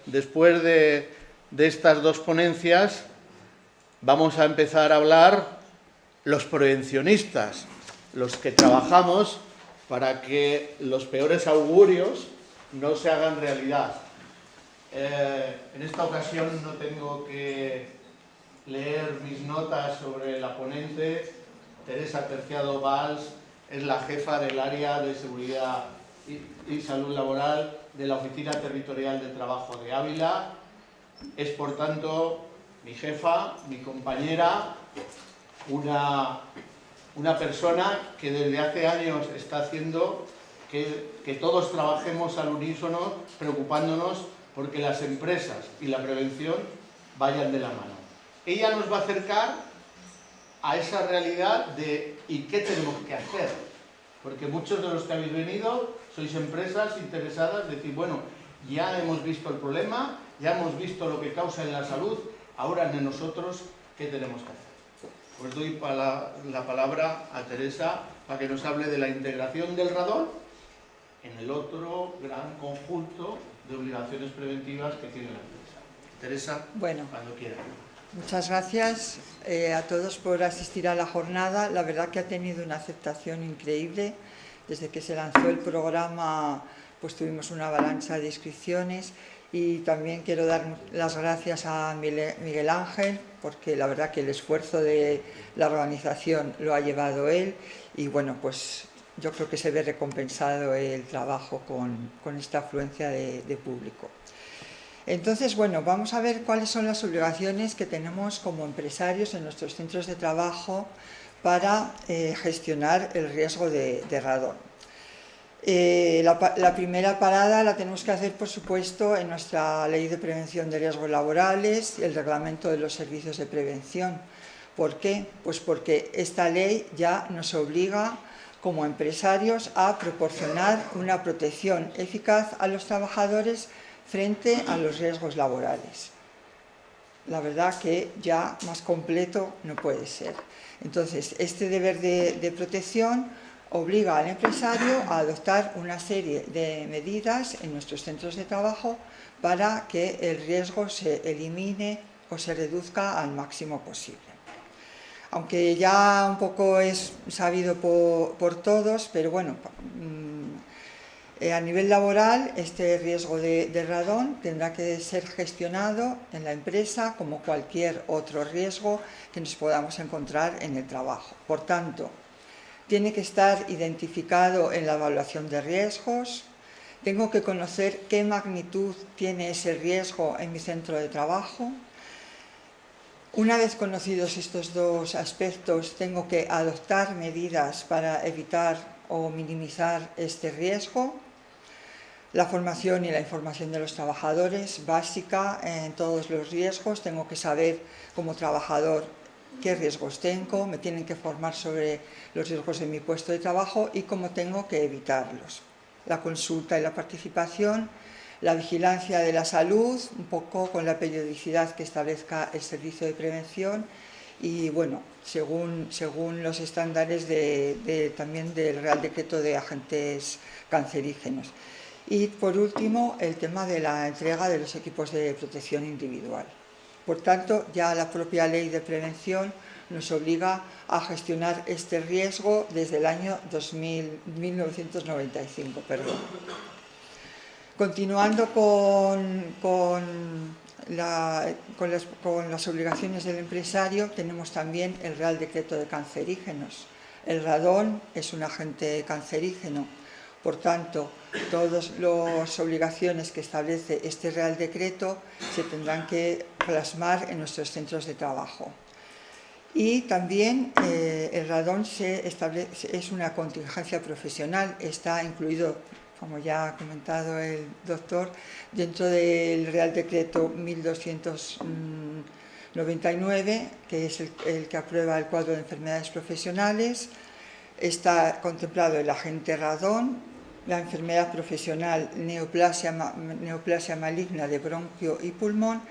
después de estas dos ponencias, vamos a empezar a hablar los prevencionistas, los que trabajamos para que los peores augurios no se hagan realidad. En esta ocasión no tengo que leer mis notas sobre la ponente. Teresa Terciado Valls es la jefa del área de seguridad y salud laboral de la Oficina Territorial de Trabajo de Ávila. Es, por tanto, mi jefa, mi compañera, una persona que desde hace años está haciendo que todos trabajemos al unísono, preocupándonos porque las empresas y la prevención vayan de la mano. Ella nos va a acercar a esa realidad de ¿y qué tenemos que hacer? Porque muchos de los que habéis venido sois empresas interesadas de decir, bueno, ya hemos visto el problema, ya hemos visto lo que causa en la salud, ahora de nosotros, ¿qué tenemos que hacer? Pues doy la palabra a Teresa para que nos hable de la integración del radón en el otro gran conjunto de obligaciones preventivas que tiene la empresa. Teresa, bueno, cuando quieras. Muchas gracias a todos por asistir a la jornada. La verdad que ha tenido una aceptación increíble. Desde que se lanzó el programa, pues tuvimos una avalancha de inscripciones, y también quiero dar las gracias a Miguel Ángel, porque la verdad que el esfuerzo de la organización lo ha llevado él, y bueno, pues yo creo que se ve recompensado el trabajo con esta afluencia de público. Entonces, bueno, vamos a ver cuáles son las obligaciones que tenemos como empresarios en nuestros centros de trabajo para gestionar el riesgo de radón. La primera parada la tenemos que hacer, por supuesto, en nuestra Ley de Prevención de Riesgos Laborales y el Reglamento de los Servicios de Prevención. ¿Por qué? Pues porque esta ley ya nos obliga como empresarios a proporcionar una protección eficaz a los trabajadores frente a los riesgos laborales. La verdad que ya más completo no puede ser. Entonces, este deber de protección obliga al empresario a adoptar una serie de medidas en nuestros centros de trabajo para que el riesgo se elimine o se reduzca al máximo posible. Aunque ya un poco es sabido por todos, pero bueno, a nivel laboral, este riesgo de radón tendrá que ser gestionado en la empresa como cualquier otro riesgo que nos podamos encontrar en el trabajo. Por tanto, tiene que estar identificado en la evaluación de riesgos. Tengo que conocer qué magnitud tiene ese riesgo en mi centro de trabajo. Una vez conocidos estos dos aspectos, tengo que adoptar medidas para evitar o minimizar este riesgo. La formación y la información de los trabajadores, básica en todos los riesgos. Tengo que saber como trabajador qué riesgos tengo, me tienen que formar sobre los riesgos de mi puesto de trabajo y cómo tengo que evitarlos. La consulta y la participación, la vigilancia de la salud, un poco con la periodicidad que establezca el servicio de prevención y, bueno, según los estándares también del Real Decreto de Agentes Cancerígenos. Y, por último, el tema de la entrega de los equipos de protección individual. Por tanto, ya la propia Ley de Prevención nos obliga a gestionar este riesgo desde el año 1995. Continuando con las obligaciones del empresario, tenemos también el Real Decreto de Cancerígenos. El radón es un agente cancerígeno. Por tanto, todas las obligaciones que establece este Real Decreto se tendrán que plasmar en nuestros centros de trabajo. Y también el radón es una contingencia profesional, está incluido, como ya ha comentado el doctor, dentro del Real Decreto 1299, que es el que aprueba el cuadro de enfermedades profesionales. Está contemplado el agente radón, la enfermedad profesional neoplasia maligna de bronquio y pulmón,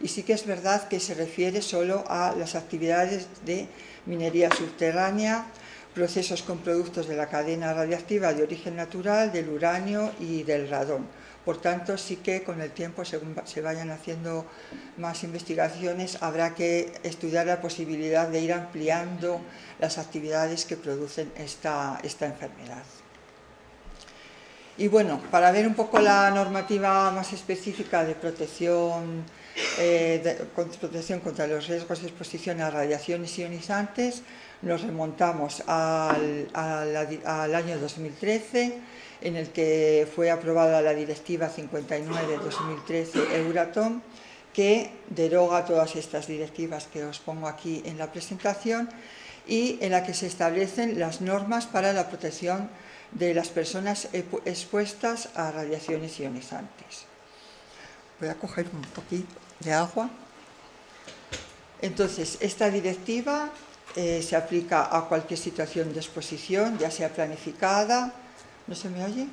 y sí que es verdad que se refiere solo a las actividades de minería subterránea, procesos con productos de la cadena radiactiva de origen natural, del uranio y del radón. Por tanto, sí que con el tiempo, según se vayan haciendo más investigaciones, habrá que estudiar la posibilidad de ir ampliando las actividades que producen esta enfermedad. Y bueno, para ver un poco la normativa más específica de protección contra los riesgos de exposición a radiaciones ionizantes, nos remontamos al año 2013, en el que fue aprobada la Directiva 59/2013 Euratom, que deroga todas estas directivas que os pongo aquí en la presentación y en la que se establecen las normas para la protección de las personas expuestas a radiaciones ionizantes. Voy a coger un poquito de agua. Entonces, esta directiva se aplica a cualquier situación de exposición, ya sea planificada, ¿no se me oye?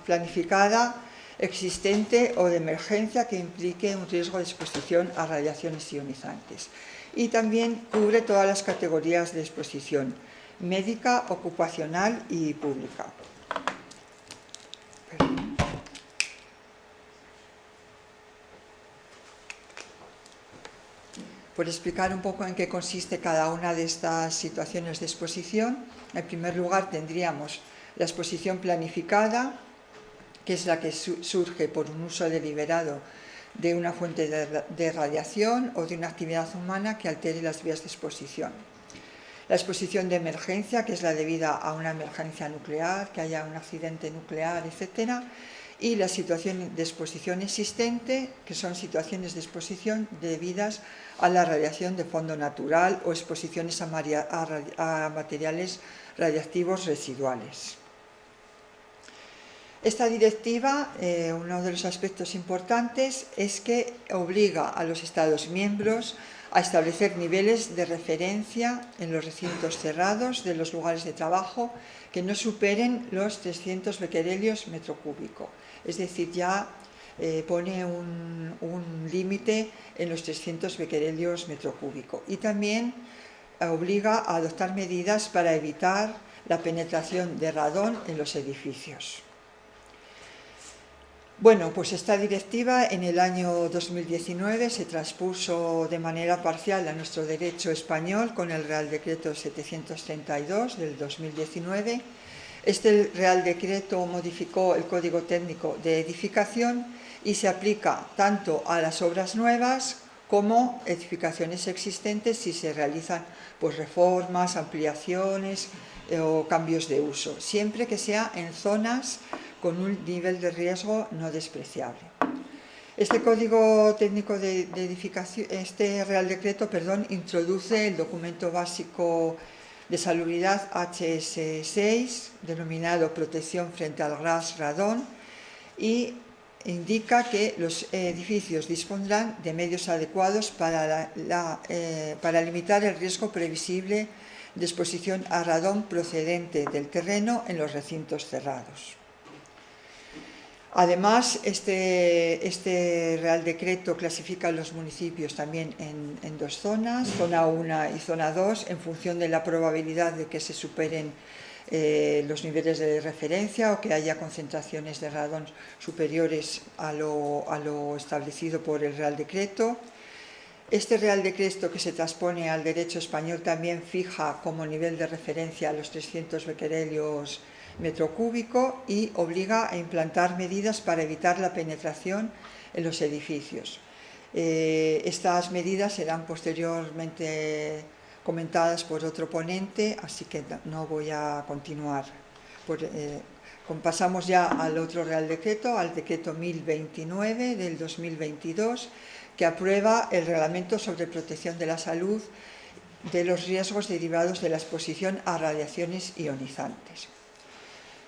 Planificada, existente o de emergencia que implique un riesgo de exposición a radiaciones ionizantes. Y también cubre todas las categorías de exposición: médica, ocupacional y pública. Por explicar un poco en qué consiste cada una de estas situaciones de exposición, en primer lugar tendríamos la exposición planificada, que es la que surge por un uso deliberado de una fuente de radiación o de una actividad humana que altere las vías de exposición. La exposición de emergencia, que es la debida a una emergencia nuclear, que haya un accidente nuclear, etc. Y la situación de exposición existente, que son situaciones de exposición debidas a la radiación de fondo natural o exposiciones a materiales radiactivos residuales. Esta directiva, uno de los aspectos importantes es que obliga a los Estados miembros a establecer niveles de referencia en los recintos cerrados de los lugares de trabajo que no superen los 300 becquerelios metro cúbico. Es decir, ya pone un límite en los 300 becquerelios metro cúbico. Y también obliga a adoptar medidas para evitar la penetración de radón en los edificios. Bueno, pues esta directiva en el año 2019 se transpuso de manera parcial a nuestro derecho español con el Real Decreto 732 del 2019. Este Real Decreto modificó el Código Técnico de Edificación y se aplica tanto a las obras nuevas como edificaciones existentes si se realizan pues, reformas, ampliaciones o cambios de uso, siempre que sea en zonas con un nivel de riesgo no despreciable. Este Código Técnico de Edificación, este Real Decreto, introduce el documento básico de salubridad HS6, denominado Protección frente al gas radón, y indica que los edificios dispondrán de medios adecuados para limitar el riesgo previsible de exposición a radón procedente del terreno en los recintos cerrados. Además, este Real Decreto clasifica a los municipios también en dos zonas, zona 1 y zona 2, en función de la probabilidad de que se superen los niveles de referencia o que haya concentraciones de radón superiores a lo establecido por el Real Decreto. Este Real Decreto, que se transpone al derecho español, también fija como nivel de referencia a los 300 becquerelios metro cúbico y obliga a implantar medidas para evitar la penetración en los edificios. Estas medidas serán posteriormente comentadas por otro ponente, así que no voy a continuar. Pasamos ya al otro Real Decreto, al Decreto 1029 del 2022, que aprueba el Reglamento sobre Protección de la Salud de los riesgos derivados de la exposición a radiaciones ionizantes.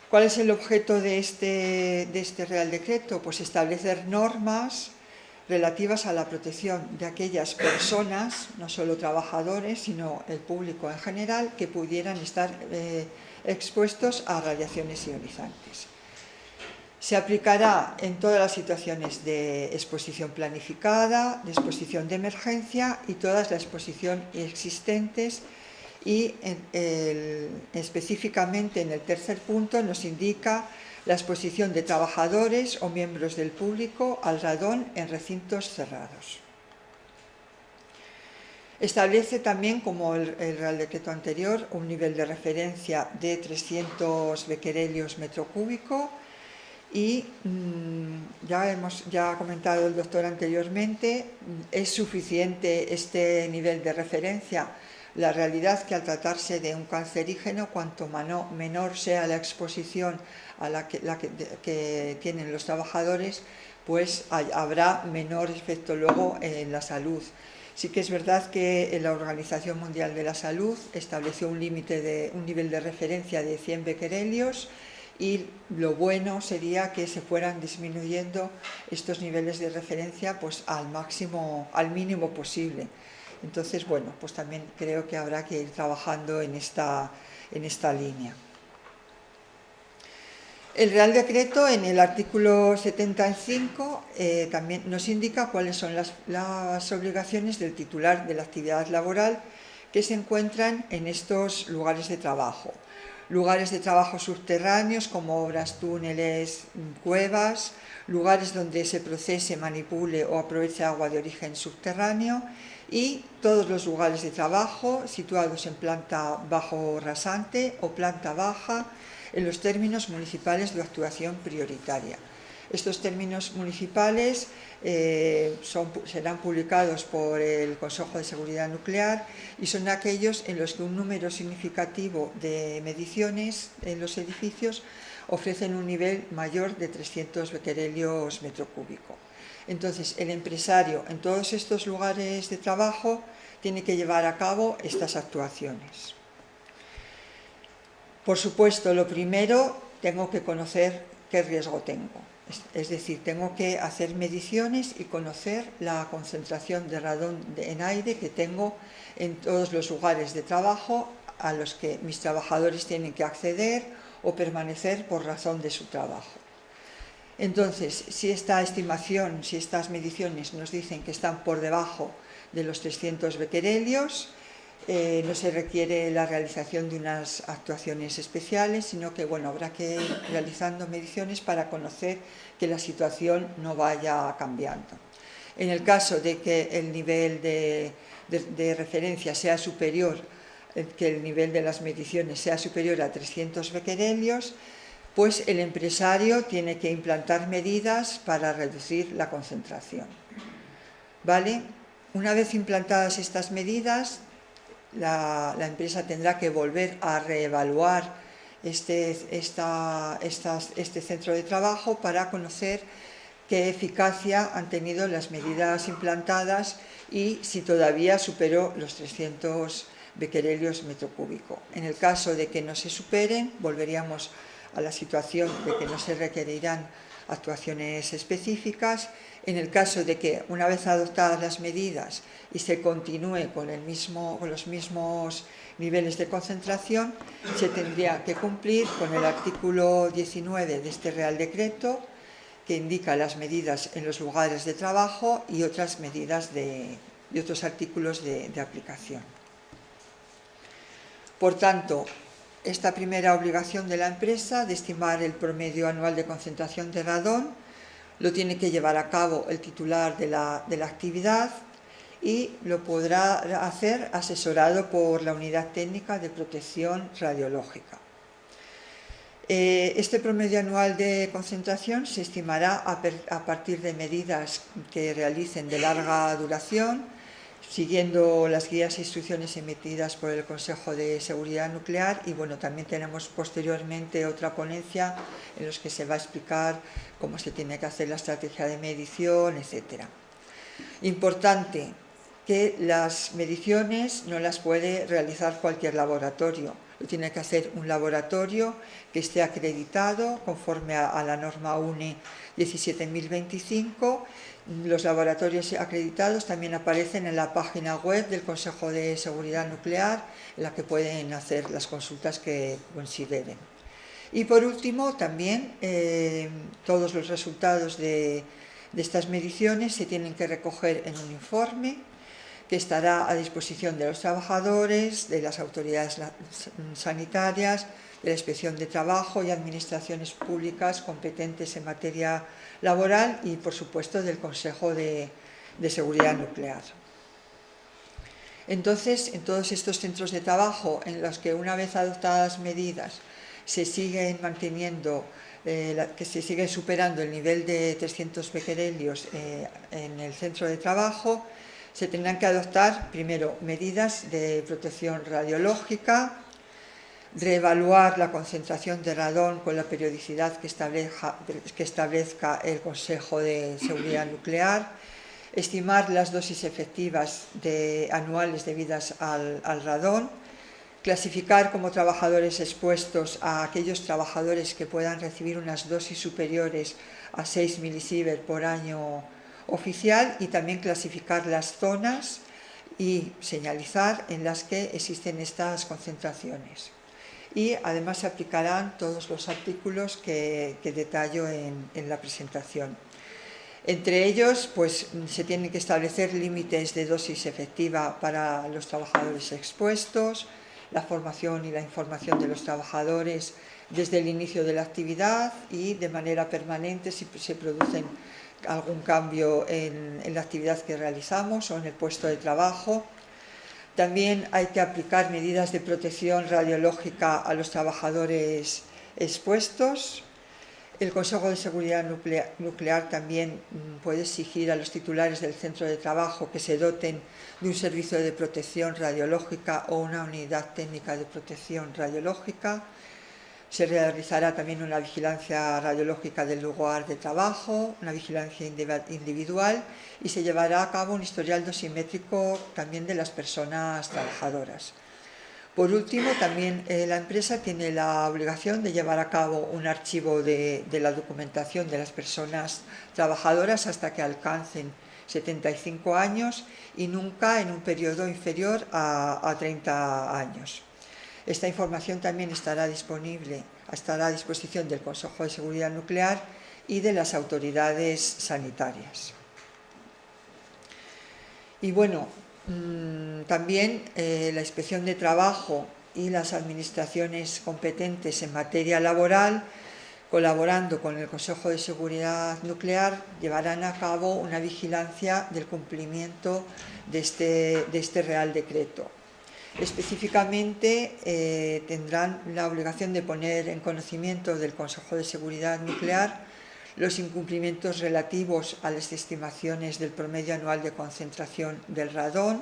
¿Cuál es el objeto de este Real Decreto? Pues establecer normas relativas a la protección de aquellas personas, no solo trabajadores, sino el público en general, que pudieran estar expuestos a radiaciones ionizantes. Se aplicará en todas las situaciones de exposición planificada, de exposición de emergencia y todas las exposiciones existentes. Y específicamente en el tercer punto nos indica la exposición de trabajadores o miembros del público al radón en recintos cerrados. Establece también, como el Real Decreto anterior, un nivel de referencia de 300 becquerelios metro cúbico y ya ha comentado el doctor anteriormente, es suficiente este nivel de referencia. La realidad que al tratarse de un cancerígeno, cuanto menor sea la exposición a la que tienen los trabajadores, pues habrá menor efecto luego en la salud. Sí que es verdad que la Organización Mundial de la Salud estableció un nivel de referencia de 100 becquerelios y lo bueno sería que se fueran disminuyendo estos niveles de referencia pues al mínimo posible. Entonces, bueno, pues también creo que habrá que ir trabajando en esta línea. El Real Decreto, en el artículo 75, también nos indica cuáles son las obligaciones del titular de la actividad laboral que se encuentran en estos lugares de trabajo. Lugares de trabajo subterráneos como obras, túneles, cuevas, lugares donde se procese, manipule o aproveche agua de origen subterráneo y todos los lugares de trabajo situados en planta bajo rasante o planta baja en los términos municipales de actuación prioritaria. Estos términos municipales serán publicados por el Consejo de Seguridad Nuclear y son aquellos en los que un número significativo de mediciones en los edificios ofrecen un nivel mayor de 300 becquerelios metro cúbico. Entonces, el empresario en todos estos lugares de trabajo tiene que llevar a cabo estas actuaciones. Por supuesto, lo primero, tengo que conocer qué riesgo tengo. Es decir, tengo que hacer mediciones y conocer la concentración de radón en aire que tengo en todos los lugares de trabajo a los que mis trabajadores tienen que acceder o permanecer por razón de su trabajo. Entonces, si estas mediciones nos dicen que están por debajo de los 300 becquerelios, no se requiere la realización de unas actuaciones especiales, sino que habrá que ir realizando mediciones para conocer que la situación no vaya cambiando. En el caso de que el nivel de referencia sea superior, que el nivel de las mediciones sea superior a 300 becquerelios, pues el empresario tiene que implantar medidas para reducir la concentración. ¿Vale? Una vez implantadas estas medidas, la empresa tendrá que volver a reevaluar este centro de trabajo para conocer qué eficacia han tenido las medidas implantadas y si todavía superó los 300 becquerelios metro cúbico. En el caso de que no se superen, volveríamos a la situación de que no se requerirán actuaciones específicas. En el caso de que, una vez adoptadas las medidas y se continúe con los mismos niveles de concentración, se tendría que cumplir con el artículo 19 de este Real Decreto, que indica las medidas en los lugares de trabajo y otras medidas y otros artículos de aplicación. Por tanto, esta primera obligación de la empresa de estimar el promedio anual de concentración de radón lo tiene que llevar a cabo el titular de la actividad y lo podrá hacer asesorado por la Unidad Técnica de Protección Radiológica. Este promedio anual de concentración se estimará a partir de medidas que realicen de larga duración, siguiendo las guías e instrucciones emitidas por el Consejo de Seguridad Nuclear y también tenemos posteriormente otra ponencia en los que se va a explicar cómo se tiene que hacer la estrategia de medición, etc. Importante que las mediciones no las puede realizar cualquier laboratorio, lo tiene que hacer un laboratorio que esté acreditado conforme a la norma UNE 17025. Los laboratorios acreditados también aparecen en la página web del Consejo de Seguridad Nuclear, en la que pueden hacer las consultas que consideren. Y por último, también todos los resultados de estas mediciones se tienen que recoger en un informe que estará a disposición de los trabajadores, de las autoridades sanitarias, de la Inspección de Trabajo y administraciones públicas competentes en materia laboral y, por supuesto, del Consejo de Seguridad Nuclear. Entonces, en todos estos centros de trabajo en los que, una vez adoptadas medidas, se siguen manteniendo, que se sigue superando el nivel de 300 becquerelios en el centro de trabajo, se tendrán que adoptar primero medidas de protección radiológica, reevaluar la concentración de radón con la periodicidad que establezca el Consejo de Seguridad Nuclear, estimar las dosis efectivas anuales debidas al radón, clasificar como trabajadores expuestos a aquellos trabajadores que puedan recibir unas dosis superiores a 6 milisievert por año oficial, y también clasificar las zonas y señalizar en las que existen estas concentraciones. Y además se aplicarán todos los artículos que detallo en la presentación. Entre ellos, pues, se tienen que establecer límites de dosis efectiva para los trabajadores expuestos, la formación y la información de los trabajadores desde el inicio de la actividad y de manera permanente si se producen algún cambio en la actividad que realizamos o en el puesto de trabajo. También hay que aplicar medidas de protección radiológica a los trabajadores expuestos. El Consejo de Seguridad Nuclear también puede exigir a los titulares del centro de trabajo que se doten de un servicio de protección radiológica o una unidad técnica de protección radiológica. Se realizará también una vigilancia radiológica del lugar de trabajo, una vigilancia individual, y se llevará a cabo un historial dosimétrico también de las personas trabajadoras. Por último, también la empresa tiene la obligación de llevar a cabo un archivo de la documentación de las personas trabajadoras hasta que alcancen 75 años y nunca en un periodo inferior a 30 años. Esta información también estará a disposición del Consejo de Seguridad Nuclear y de las autoridades sanitarias. Y bueno, también la Inspección de Trabajo y las administraciones competentes en materia laboral, colaborando con el Consejo de Seguridad Nuclear, llevarán a cabo una vigilancia del cumplimiento de este Real Decreto. Específicamente tendrán la obligación de poner en conocimiento del Consejo de Seguridad Nuclear los incumplimientos relativos a las estimaciones del promedio anual de concentración del radón.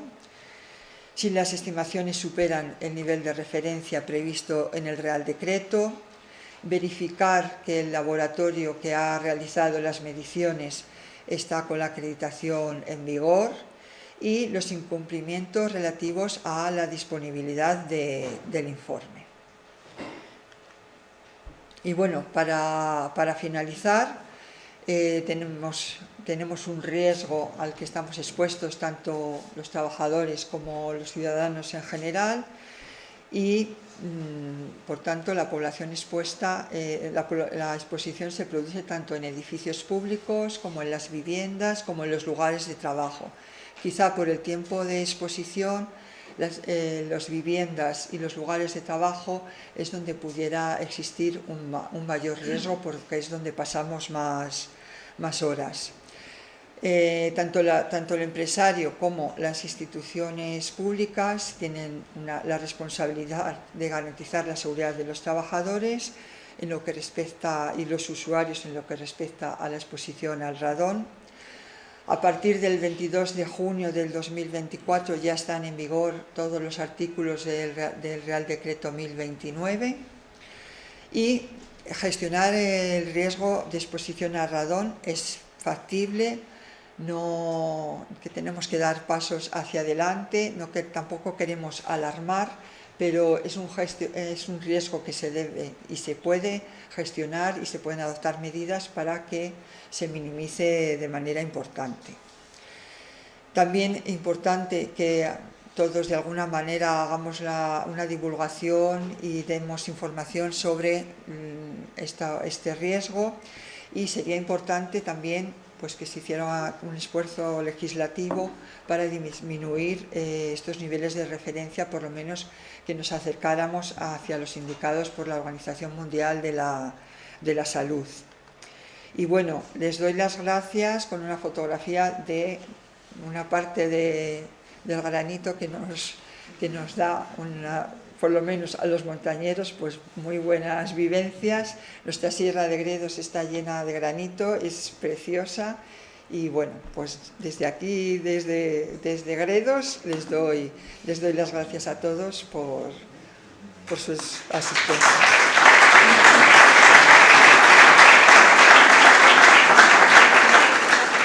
Si las estimaciones superan el nivel de referencia previsto en el Real Decreto, verificar que el laboratorio que ha realizado las mediciones está con la acreditación en vigor, y los incumplimientos relativos a la disponibilidad del informe. Y bueno, para finalizar, tenemos un riesgo al que estamos expuestos tanto los trabajadores como los ciudadanos en general, y por tanto la población expuesta, la exposición se produce tanto en edificios públicos como en las viviendas como en los lugares de trabajo. Quizá por el tiempo de exposición, las viviendas y los lugares de trabajo es donde pudiera existir un mayor riesgo, porque es donde pasamos más horas. Tanto el empresario como las instituciones públicas tienen la responsabilidad de garantizar la seguridad de los trabajadores en lo que respecta, y los usuarios en lo que respecta a la exposición al radón. A partir del 22 de junio del 2024 ya están en vigor todos los artículos del Real Decreto 1029, y gestionar el riesgo de exposición al radón es factible, que tenemos que dar pasos hacia adelante, que tampoco queremos alarmar, pero es un riesgo que se debe y se puede gestionar, y se pueden adoptar medidas para que se minimice de manera importante. También es importante que todos de alguna manera hagamos una divulgación y demos información sobre este riesgo, y sería importante también pues que se hiciera un esfuerzo legislativo para disminuir estos niveles de referencia, por lo menos que nos acercáramos hacia los indicados por la Organización Mundial de la Salud. Y bueno, les doy las gracias con una fotografía de una parte del granito que nos da por lo menos a los montañeros, pues muy buenas vivencias. Nuestra Sierra de Gredos está llena de granito, es preciosa, y bueno, pues desde aquí, desde Gredos, les doy las gracias a todos por su asistencia.